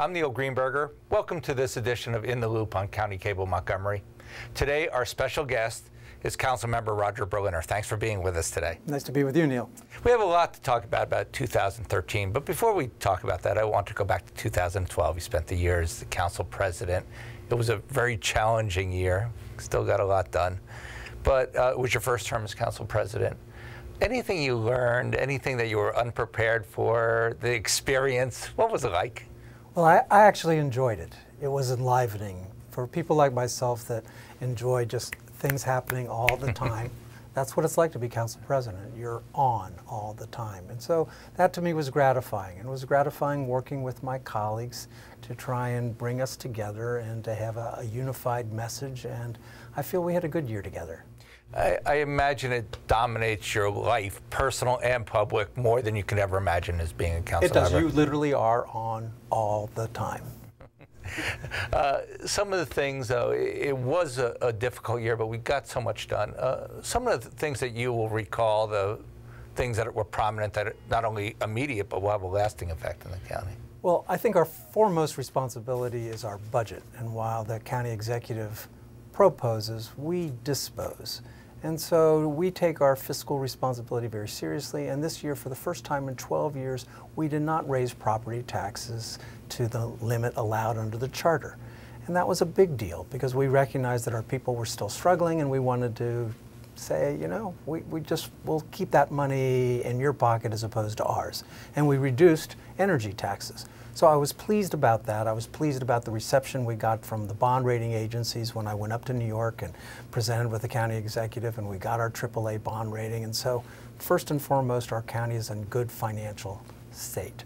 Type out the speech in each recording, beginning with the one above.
I'm Neil Greenberger. Welcome to this edition of In the Loop on County Cable Montgomery. Today, our special guest is Councilmember Roger Berliner. Thanks for being with us today. Nice to be with you, Neil. We have a lot to talk about 2013, but before we talk about that, I want to go back to 2012. You spent the year as the council president. It was a very challenging year. Still got a lot done, but it was your first term as council president. Anything you learned, anything that you were unprepared for, the experience, what was it like? Well, I actually enjoyed it. It was enlivening. For people like myself that enjoy just things happening all the time, that's what it's like to be council president. You're on all the time. And so that to me was gratifying. And it was gratifying working with my colleagues to try and bring us together and to have a unified message. And I feel we had a good year together. I imagine it dominates your life, personal and public, more than you could ever imagine as being a council member. It does. You literally are on all the time. Some of the things, though, it was a difficult year, but we got so much done. Some of the things that you will recall, the things that were prominent, that are not only immediate, but will have a lasting effect in the county. Well, I think our foremost responsibility is our budget. And while the county executive proposes, we dispose. And so we take our fiscal responsibility very seriously, and this year, for the first time in 12 years, we did not raise property taxes to the limit allowed under the charter. And that was a big deal because we recognized that our people were still struggling, and we wanted to say, you know, we'll keep that money in your pocket as opposed to ours. And we reduced energy taxes. So I was pleased about that. I was pleased about the reception we got from the bond rating agencies when I went up to New York and presented with the county executive, and we got our AAA bond rating. And so first and foremost, our county is in good financial state.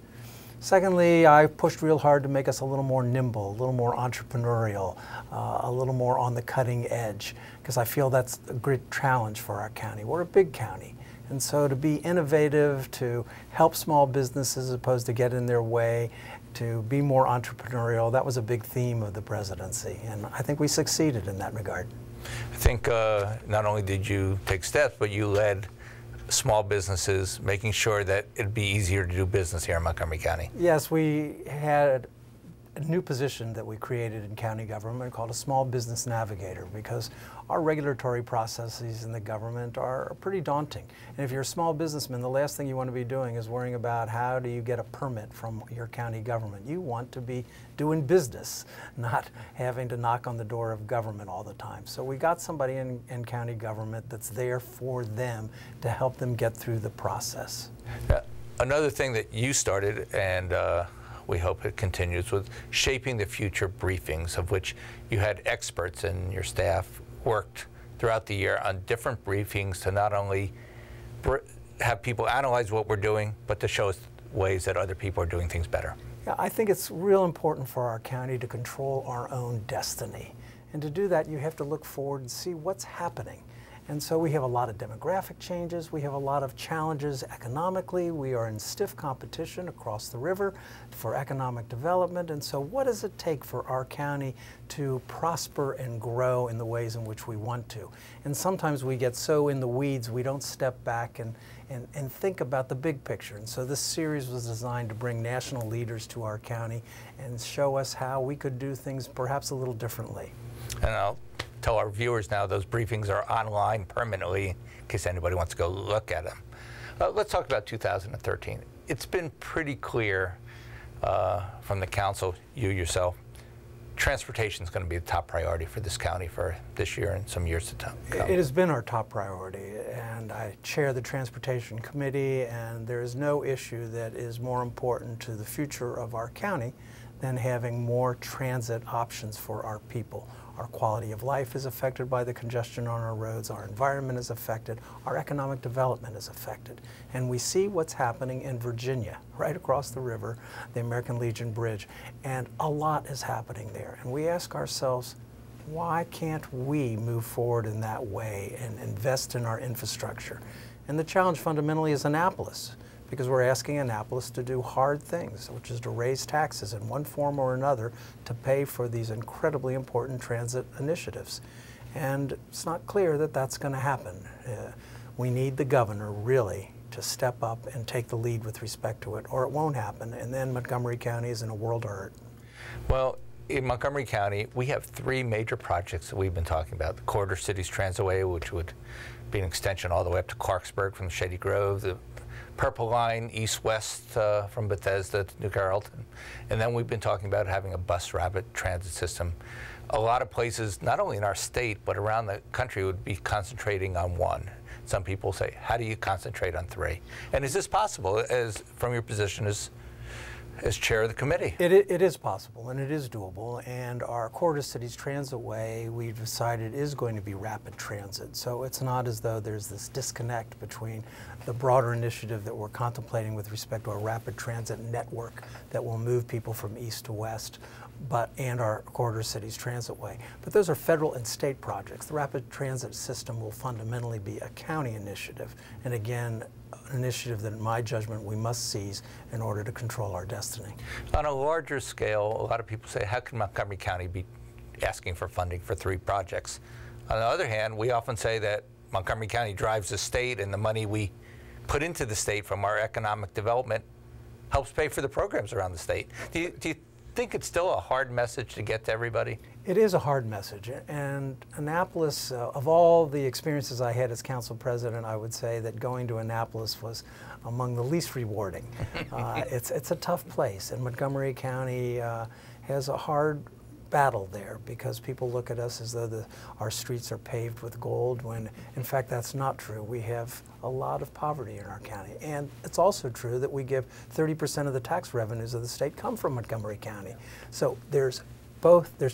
Secondly, I pushed real hard to make us a little more nimble, a little more entrepreneurial, a little more on the cutting edge, because I feel that's a great challenge for our county. We're a big county. And so to be innovative, to help small businesses as opposed to get in their way, to be more entrepreneurial, that was a big theme of the presidency. And I think we succeeded in that regard. I think not only did you take steps, but you led small businesses, making sure that it'd be easier to do business here in Montgomery County. Yes, we had a new position that we created in county government called a small business navigator, because our regulatory processes in the government are pretty daunting. And if you're a small businessman, the last thing you want to be doing is worrying about how do you get a permit from your county government. You want to be doing business, not having to knock on the door of government all the time. So we got somebody in county government that's there for them to help them get through the process. Another thing that you started, and we hope it continues, with shaping the future briefings, of which you had experts and your staff worked throughout the year on different briefings to not only have people analyze what we're doing, but to show us ways that other people are doing things better. Yeah, I think it's real important for our county to control our own destiny. And to do that, you have to look forward and see what's happening. And so we have a lot of demographic changes. We have a lot of challenges economically. We are in stiff competition across the river for economic development. And so what does it take for our county to prosper and grow in the ways in which we want to? And sometimes we get so in the weeds, we don't step back and think about the big picture. And so this series was designed to bring national leaders to our county and show us how we could do things perhaps a little differently. And I'll tell our viewers now those briefings are online permanently in case anybody wants to go look at them. Let's talk about 2013. It's been pretty clear from the council, you yourself, transportation is going to be the top priority for this county for this year and some years to come. It has been our top priority, and I chair the Transportation Committee, and there is no issue that is more important to the future of our county than having more transit options for our people. Our quality of life is affected by the congestion on our roads, our environment is affected, our economic development is affected. And we see what's happening in Virginia, right across the river, the American Legion Bridge, and a lot is happening there. And we ask ourselves, why can't we move forward in that way and invest in our infrastructure? And the challenge fundamentally is Annapolis, because we're asking Annapolis to do hard things, which is to raise taxes in one form or another to pay for these incredibly important transit initiatives. And it's not clear that that's going to happen. We need the governor really to step up and take the lead with respect to it, or it won't happen, and then Montgomery County is in a world of hurt. Well, in Montgomery County, we have 3 major projects that we've been talking about. The Corridor Cities Transitway, which would be an extension all the way up to Clarksburg from Shady Grove, the Purple Line east-west from Bethesda to New Carrollton. And then we've been talking about having a bus rapid transit system. A lot of places, not only in our state, but around the country would be concentrating on 1. Some people say, how do you concentrate on 3? And is this possible, as from your position as chair of the committee? It is possible, and it is doable. And our Corridor Cities Transitway, we've decided, is going to be rapid transit. So it's not as though there's this disconnect between the broader initiative that we're contemplating with respect to a rapid transit network that will move people from east to west, and our Corridor Cities Transitway. But those are federal and state projects. The rapid transit system will fundamentally be a county initiative. And again, an initiative that, in my judgment, we must seize in order to control our destiny. On a larger scale, a lot of people say, how can Montgomery County be asking for funding for 3 projects? On the other hand, we often say that Montgomery County drives the state, and the money we put into the state from our economic development helps pay for the programs around the state. Do you think it's still a hard message to get to everybody? It is a hard message, and Annapolis, of all the experiences I had as council president, I would say that going to Annapolis was among the least rewarding. It's a tough place, and Montgomery County has a hard battle there because people look at us as though our streets are paved with gold, when in fact that's not true. We have a lot of poverty in our county, and it's also true that we give 30% of the tax revenues of the state come from Montgomery County. So there's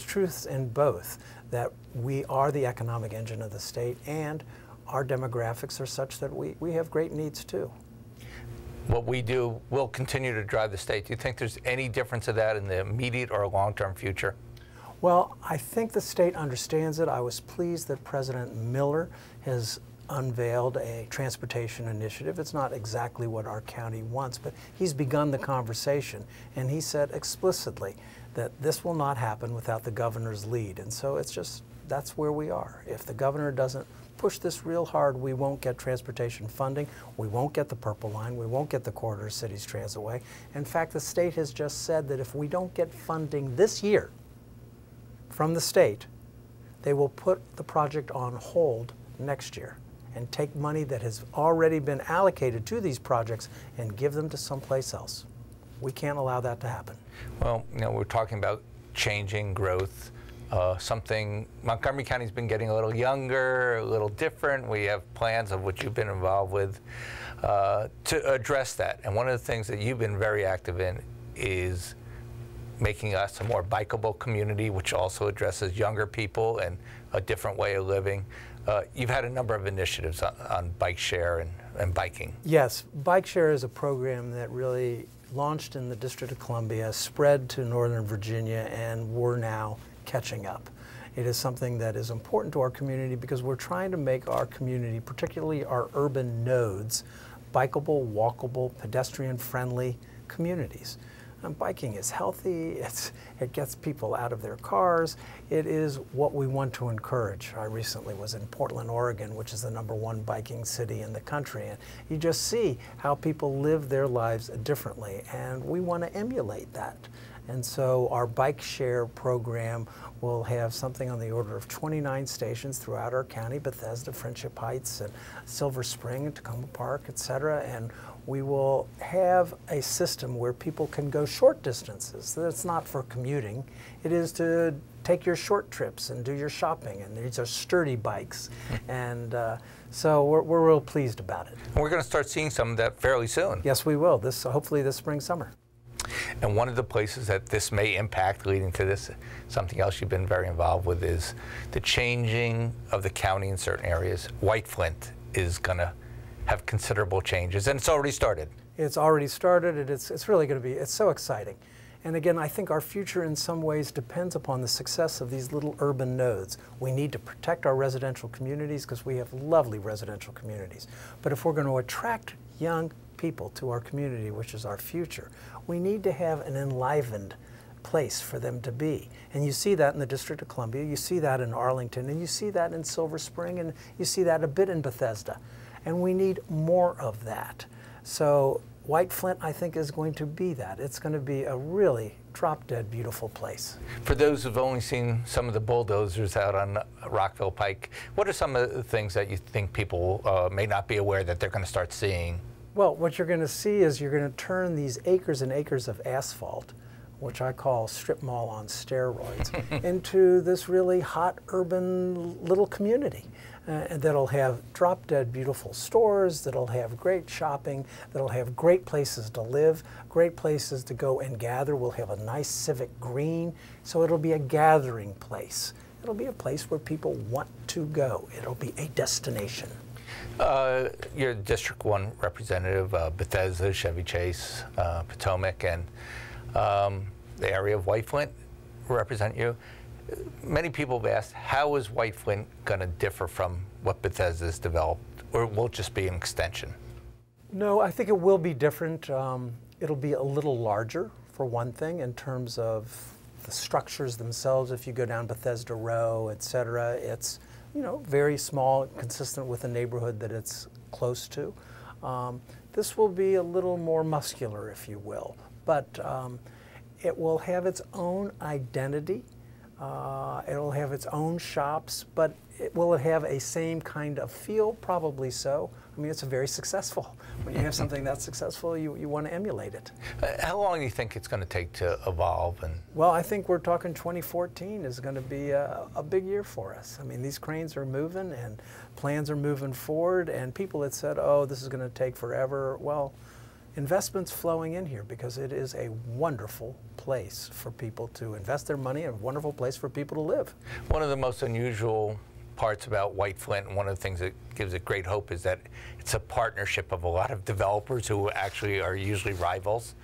truths in both, that we are the economic engine of the state, and our demographics are such that we have great needs too. What we do will continue to drive the state. Do you think there's any difference of that in the immediate or long-term future? Well, I think the state understands it. I was pleased that President Miller has unveiled a transportation initiative. It's not exactly what our county wants, but he's begun the conversation, and he said explicitly that this will not happen without the governor's lead. And so that's where we are. If the governor doesn't push this real hard, we won't get transportation funding, we won't get the Purple Line, we won't get the Corridor Cities Transitway. In fact, the state has just said that if we don't get funding this year from the state, they will put the project on hold next year and take money that has already been allocated to these projects and give them to someplace else. We can't allow that to happen. Well, we're talking about changing growth. Montgomery County's been getting a little younger, a little different. We have plans of which you've been involved with to address that. And one of the things that you've been very active in is making us a more bikeable community, which also addresses younger people and a different way of living. You've had a number of initiatives on bike share and biking. Yes, Bike Share is a program that really launched in the District of Columbia, spread to Northern Virginia, and we're now catching up. It is something that is important to our community because we're trying to make our community, particularly our urban nodes, bikeable, walkable, pedestrian-friendly communities. And biking is healthy, it gets people out of their cars, it is what we want to encourage. I recently was in Portland, Oregon, which is the #1 biking city in the country, and you just see how people live their lives differently, and we want to emulate that. And so our Bike Share program will have something on the order of 29 stations throughout our county, Bethesda, Friendship Heights, and Silver Spring, Tacoma Park, etc. And we will have a system where people can go short distances. That's not for commuting. It is to take your short trips and do your shopping, and these are sturdy bikes. And so we're real pleased about it. And we're going to start seeing some of that fairly soon. Yes, we will. Hopefully this spring, summer. And one of the places that this may impact leading to this, something else you've been very involved with, is the changing of the county in certain areas. White Flint is going to have considerable changes, and it's already started. It's already started, and it's really going to be, it's so exciting. And again, I think our future in some ways depends upon the success of these little urban nodes. We need to protect our residential communities because we have lovely residential communities. But if we're going to attract young people to our community, which is our future, we need to have an enlivened place for them to be. And you see that in the District of Columbia, you see that in Arlington, and you see that in Silver Spring, and you see that a bit in Bethesda. And we need more of that. So White Flint, I think, is going to be that. It's going to be a really drop-dead beautiful place. For those who've only seen some of the bulldozers out on Rockville Pike, what are some of the things that you think people may not be aware that they're going to start seeing? Well, what you're going to see is you're going to turn these acres and acres of asphalt, which I call strip mall on steroids, into this really hot urban little community that'll have drop-dead beautiful stores, that'll have great shopping, that'll have great places to live, great places to go and gather. We'll have a nice civic green, so it'll be a gathering place. It'll be a place where people want to go. It'll be a destination. You're District 1 representative, Bethesda, Chevy Chase, Potomac, and the area of White Flint represent you. Many people have asked, how is White Flint going to differ from what Bethesda's developed, or will it just be an extension? No, I think it will be different. It'll be a little larger, for one thing, in terms of the structures themselves. If you go down Bethesda Row, et cetera, it's very small, consistent with the neighborhood that it's close to. This will be a little more muscular, if you will, but it will have its own identity. It'll have its own shops, but will it have a same kind of feel? Probably so. I mean, it's very successful. When you have something that's successful, you want to emulate it. How long do you think it's going to take to evolve? Well, I think we're talking 2014 is going to be a big year for us. I mean, these cranes are moving and plans are moving forward, and people that said, oh, this is going to take forever, well, investment's flowing in here because it is a wonderful place for people to invest their money, and a wonderful place for people to live. One of the most unusual parts about White Flint, and one of the things that gives it great hope, is that it's a partnership of a lot of developers who actually are usually rivals.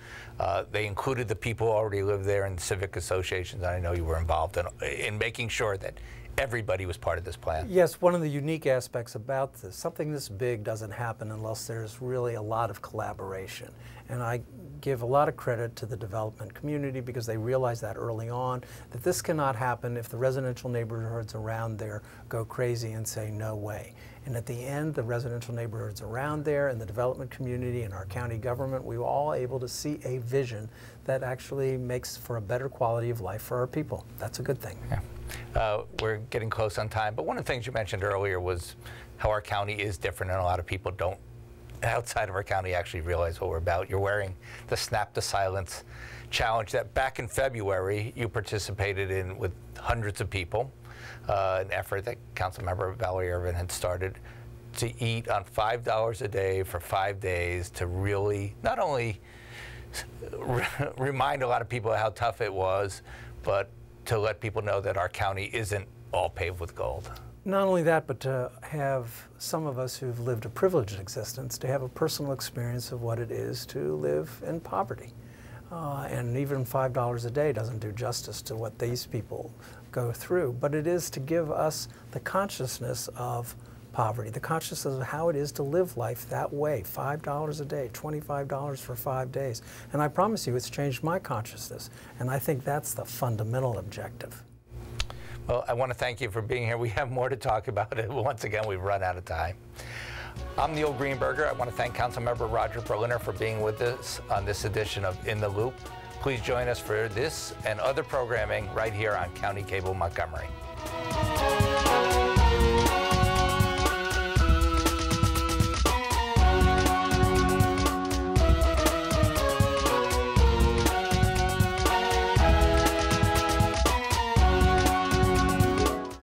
They included the people who already live there in civic associations, and I know you were involved in making sure that everybody was part of this plan. Yes, one of the unique aspects about this, something this big doesn't happen unless there's really a lot of collaboration. And I give a lot of credit to the development community because they realized that early on, that this cannot happen if the residential neighborhoods around there go crazy and say no way. And at the end, the residential neighborhoods around there and the development community and our county government, we were all able to see a vision that actually makes for a better quality of life for our people. That's a good thing. Yeah. We're getting close on time, but one of the things you mentioned earlier was how our county is different, and a lot of people don't, outside of our county, actually realize what we're about. You're wearing the Snap to Silence challenge that back in February you participated in with hundreds of people, an effort that Councilmember Valerie Irvin had started to eat on $5 a day for 5 days to really not only remind a lot of people how tough it was, but to let people know that our county isn't all paved with gold. Not only that, but to have some of us who've lived a privileged existence to have a personal experience of what it is to live in poverty. And even $5 a day doesn't do justice to what these people go through, but it is to give us the consciousness of poverty, the consciousness of how it is to live life that way. $5 a day, $25 for 5 days. And I promise you, it's changed my consciousness. And I think that's the fundamental objective. Well, I want to thank you for being here. We have more to talk about. Once again, we've run out of time. I'm Neil Greenberger. I want to thank Councilmember Roger Berliner for being with us on this edition of In the Loop. Please join us for this and other programming right here on County Cable Montgomery.